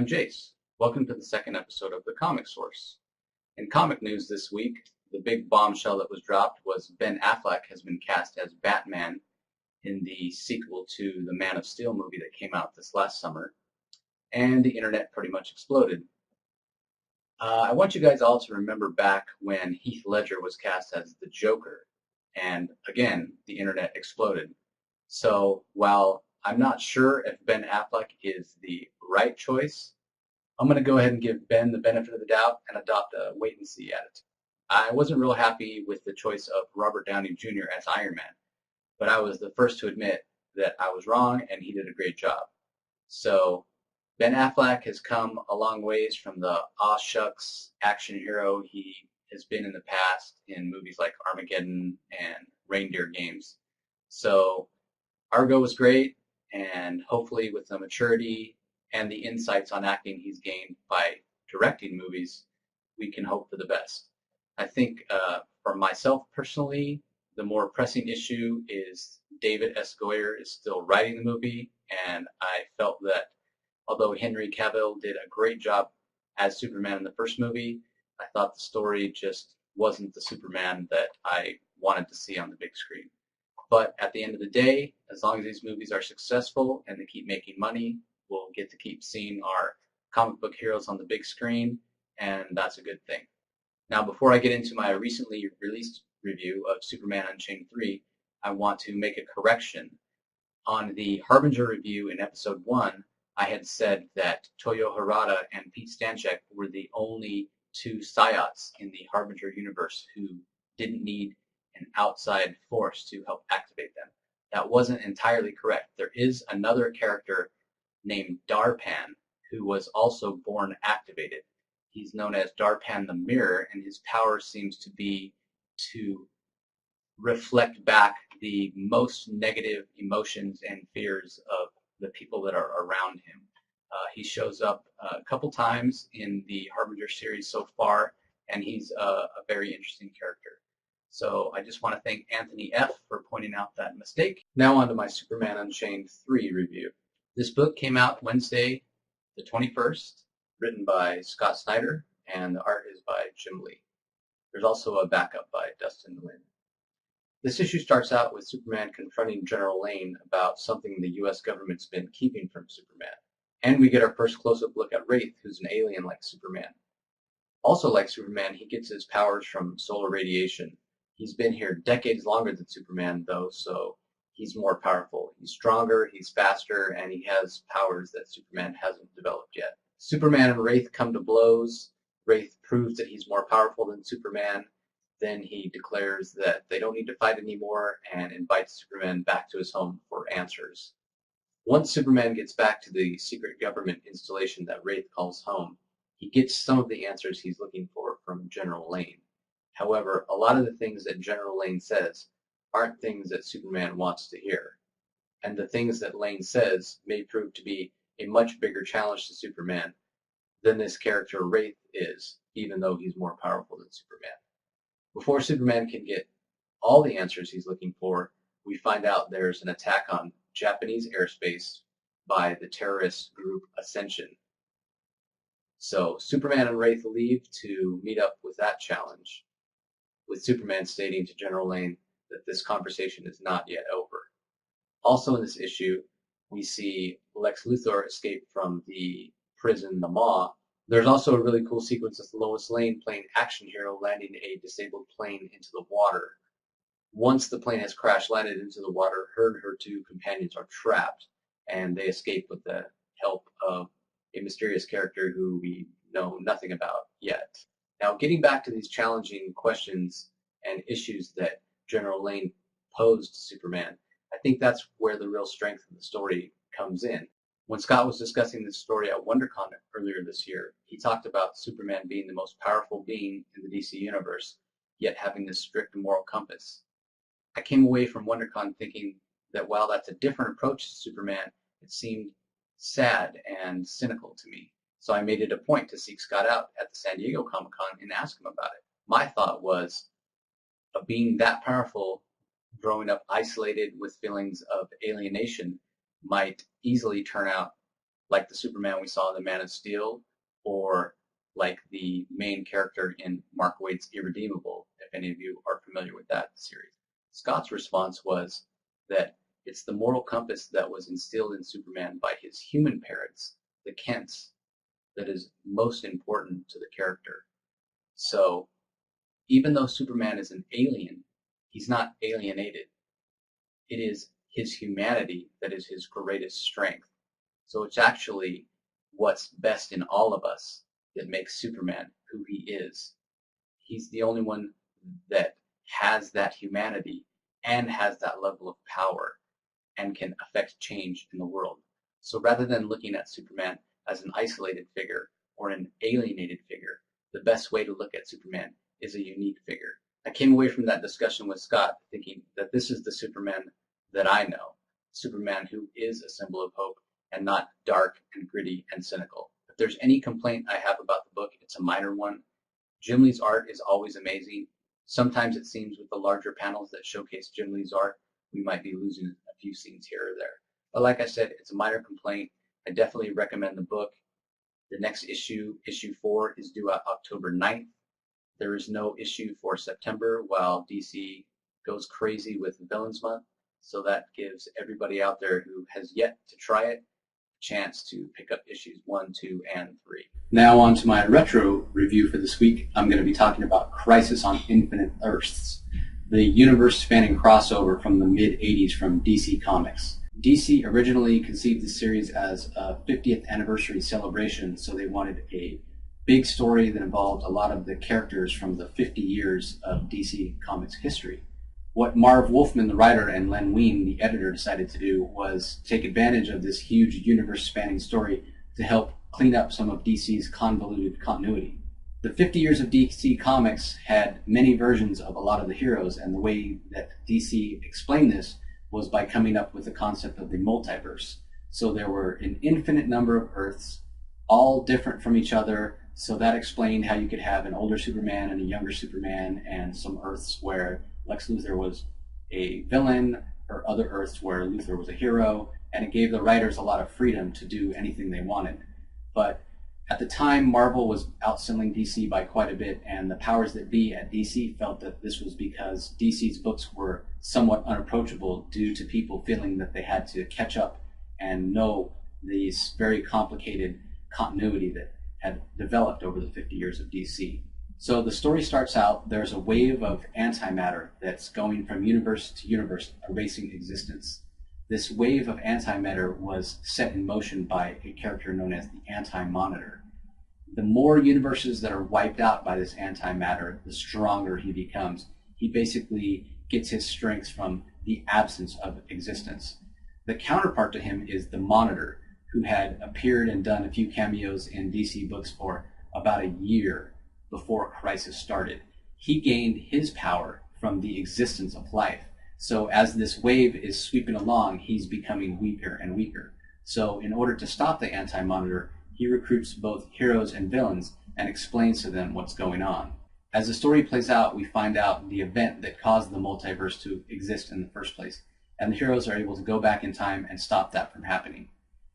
I'm Jace. Welcome to the second episode of The Comic Source. In comic news this week, the big bombshell that was dropped was Ben Affleck has been cast as Batman in the sequel to the Man of Steel movie that came out this last summer, and the internet pretty much exploded. I want you guys all to remember back when Heath Ledger was cast as the Joker, and again, the internet exploded. So while I'm not sure if Ben Affleck is the right choice, I'm going to go ahead and give Ben the benefit of the doubt and adopt a wait-and-see attitude. I wasn't real happy with the choice of Robert Downey Jr. as Iron Man, but I was the first to admit that I was wrong and he did a great job. So Ben Affleck has come a long ways from the aw shucks action hero he has been in the past in movies like Armageddon and Reindeer Games. So Argo was great, and hopefully with the maturity and the insights on acting he's gained by directing movies, we can hope for the best. I think for myself personally, the more pressing issue is David S. Goyer is still writing the movie, and I felt that although Henry Cavill did a great job as Superman in the first movie, I thought the story just wasn't the Superman that I wanted to see on the big screen. But at the end of the day, as long as these movies are successful and they keep making money, we'll get to keep seeing our comic book heroes on the big screen, and that's a good thing. Now, before I get into my recently released review of Superman Unchained 3, I want to make a correction. On the Harbinger review in episode 1, I had said that Toyo Harada and Pete Stanchek were the only two Psyots in the Harbinger universe who didn't need an outside force to help activate them. That wasn't entirely correct. There is another character named Darpan who was also born activated. He's known as Darpan the Mirror, and his power seems to be to reflect back the most negative emotions and fears of the people that are around him. He shows up a couple times in the Harbinger series so far, and he's a very interesting character. So I just want to thank Anthony F. for pointing out that mistake. Now on to my Superman Unchained 3 review. This book came out Wednesday the 21st, written by Scott Snyder, and the art is by Jim Lee. There's also a backup by Dustin Nguyen. This issue starts out with Superman confronting General Lane about something the U.S. government's been keeping from Superman. And we get our first close-up look at Wraith, who's an alien like Superman. Also like Superman, he gets his powers from solar radiation. He's been here decades longer than Superman, though, so he's more powerful. He's stronger, he's faster, and he has powers that Superman hasn't developed yet. Superman and Wraith come to blows. Wraith proves that he's more powerful than Superman. Then he declares that they don't need to fight anymore and invites Superman back to his home for answers. Once Superman gets back to the secret government installation that Wraith calls home, he gets some of the answers he's looking for from General Lane. However, a lot of the things that General Lane says aren't things that Superman wants to hear. And the things that Lane says may prove to be a much bigger challenge to Superman than this character Wraith is, even though he's more powerful than Superman. Before Superman can get all the answers he's looking for, we find out there's an attack on Japanese airspace by the terrorist group Ascension. So Superman and Wraith leave to meet up with that challenge, with Superman stating to General Lane that this conversation is not yet over. Also in this issue, we see Lex Luthor escape from the prison, the Maw. There's also a really cool sequence of Lois Lane playing action hero landing a disabled plane into the water. Once the plane has crash landed into the water, her and her two companions are trapped, and they escape with the help of a mysterious character who we know nothing about yet. Now, getting back to these challenging questions and issues that General Lane posed to Superman, I think that's where the real strength of the story comes in. When Scott was discussing this story at WonderCon earlier this year, he talked about Superman being the most powerful being in the DC universe, yet having this strict moral compass. I came away from WonderCon thinking that while that's a different approach to Superman, it seemed sad and cynical to me. So I made it a point to seek Scott out at the San Diego Comic-Con and ask him about it. My thought was, a being that powerful, growing up isolated with feelings of alienation, might easily turn out like the Superman we saw in the Man of Steel, or like the main character in Mark Waid's Irredeemable, if any of you are familiar with that series. Scott's response was that it's the moral compass that was instilled in Superman by his human parents, the Kents, that is most important to the character. So even though Superman is an alien, he's not alienated. It is his humanity that is his greatest strength. So it's actually what's best in all of us that makes Superman who he is. He's the only one that has that humanity and has that level of power and can affect change in the world. So rather than looking at Superman as an isolated figure or an alienated figure, the best way to look at Superman is a unique figure. I came away from that discussion with Scott thinking that this is the Superman that I know, Superman who is a symbol of hope and not dark and gritty and cynical. If there's any complaint I have about the book, it's a minor one. Jim Lee's art is always amazing. Sometimes it seems with the larger panels that showcase Jim Lee's art, we might be losing a few scenes here or there. But like I said, it's a minor complaint. I definitely recommend the book. The next issue, issue 4, is due out October 9th. There is no issue for September while DC goes crazy with Villains Month. So that gives everybody out there who has yet to try it a chance to pick up issues 1, 2, and 3. Now on to my retro review for this week. I'm going to be talking about Crisis on Infinite Earths, the universe-spanning crossover from the mid-'80s from DC Comics. DC originally conceived this series as a 50th anniversary celebration, so they wanted a big story that involved a lot of the characters from the 50 years of DC Comics history. What Marv Wolfman, the writer, and Len Wein, the editor, decided to do was take advantage of this huge universe-spanning story to help clean up some of DC's convoluted continuity. The 50 years of DC Comics had many versions of a lot of the heroes, and the way that DC explained this was by coming up with the concept of the multiverse. So there were an infinite number of Earths, all different from each other, so that explained how you could have an older Superman and a younger Superman, and some Earths where Lex Luthor was a villain, or other Earths where Luthor was a hero, and it gave the writers a lot of freedom to do anything they wanted. But at the time, Marvel was outselling DC by quite a bit, and the powers that be at DC felt that this was because DC's books were somewhat unapproachable due to people feeling that they had to catch up and know this very complicated continuity that had developed over the 50 years of DC. So the story starts out, there's a wave of antimatter that's going from universe to universe, erasing existence. This wave of antimatter was set in motion by a character known as the Anti-Monitor. The more universes that are wiped out by this antimatter, the stronger he becomes. He basically gets his strength from the absence of existence. The counterpart to him is the Monitor, who had appeared and done a few cameos in DC books for about a year before Crisis started. He gained his power from the existence of life. So as this wave is sweeping along, he's becoming weaker and weaker. So in order to stop the Anti-Monitor, he recruits both heroes and villains and explains to them what's going on. As the story plays out, we find out the event that caused the multiverse to exist in the first place, and the heroes are able to go back in time and stop that from happening.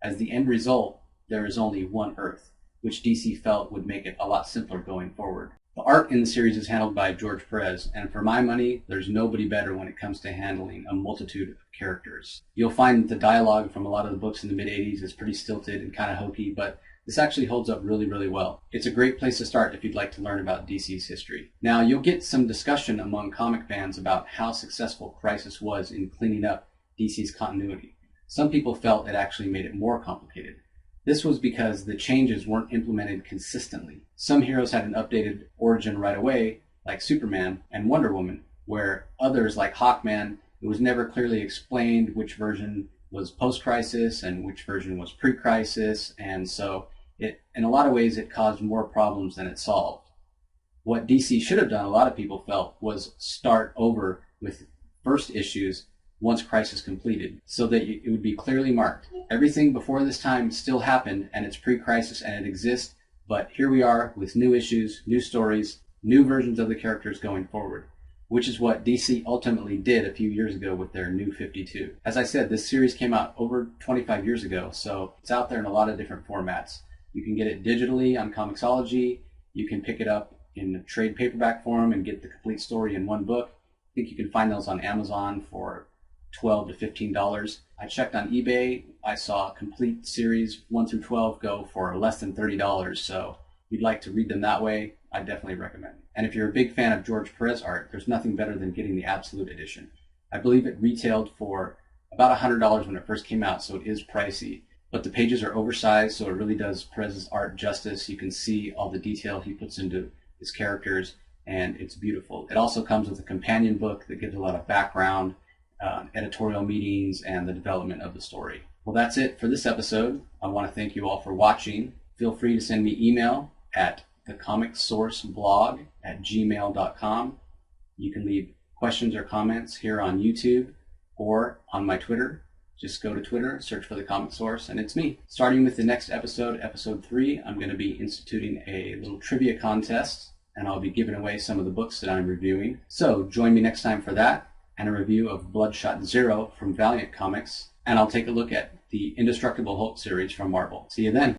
As the end result, there is only one Earth, which DC felt would make it a lot simpler going forward. The art in the series is handled by George Perez, and for my money, there's nobody better when it comes to handling a multitude of characters. You'll find that the dialogue from a lot of the books in the mid-'80s is pretty stilted and kind of hokey, but this actually holds up really, really well. It's a great place to start if you'd like to learn about DC's history. Now, you'll get some discussion among comic fans about how successful Crisis was in cleaning up DC's continuity. Some people felt it actually made it more complicated. This was because the changes weren't implemented consistently. Some heroes had an updated origin right away, like Superman and Wonder Woman, where others, like Hawkman, it was never clearly explained which version was post-crisis and which version was pre-crisis, and so in a lot of ways it caused more problems than it solved. What DC should have done, a lot of people felt, was start over with first issues once Crisis completed, so that it would be clearly marked. Everything before this time still happened, and it's pre-crisis and it exists, but here we are with new issues, new stories, new versions of the characters going forward. which is what DC ultimately did a few years ago with their New 52. As I said, this series came out over 25 years ago, so it's out there in a lot of different formats. You can get it digitally on Comixology. You can pick it up in a trade paperback form and get the complete story in one book. I think you can find those on Amazon for $12 to $15. I checked on eBay. I saw a complete series 1 through 12 go for less than $30. So if you'd like to read them that way, I definitely recommend it. And if you're a big fan of George Perez art, there's nothing better than getting the Absolute Edition. I believe it retailed for about $100 when it first came out, so it is pricey. But the pages are oversized, so it really does Perez's art justice. You can see all the detail he puts into his characters, and it's beautiful. It also comes with a companion book that gives a lot of background, editorial meetings, and the development of the story. Well, that's it for this episode. I want to thank you all for watching. Feel free to send me email at thecomicsourceblog@gmail.com. You can leave questions or comments here on YouTube or on my Twitter. Just go to Twitter, search for The Comic Source, and it's me. Starting with the next episode, episode 3, I'm going to be instituting a little trivia contest, and I'll be giving away some of the books that I'm reviewing. So join me next time for that, and a review of Bloodshot Zero from Valiant Comics, and I'll take a look at the Indestructible Hulk series from Marvel. See you then.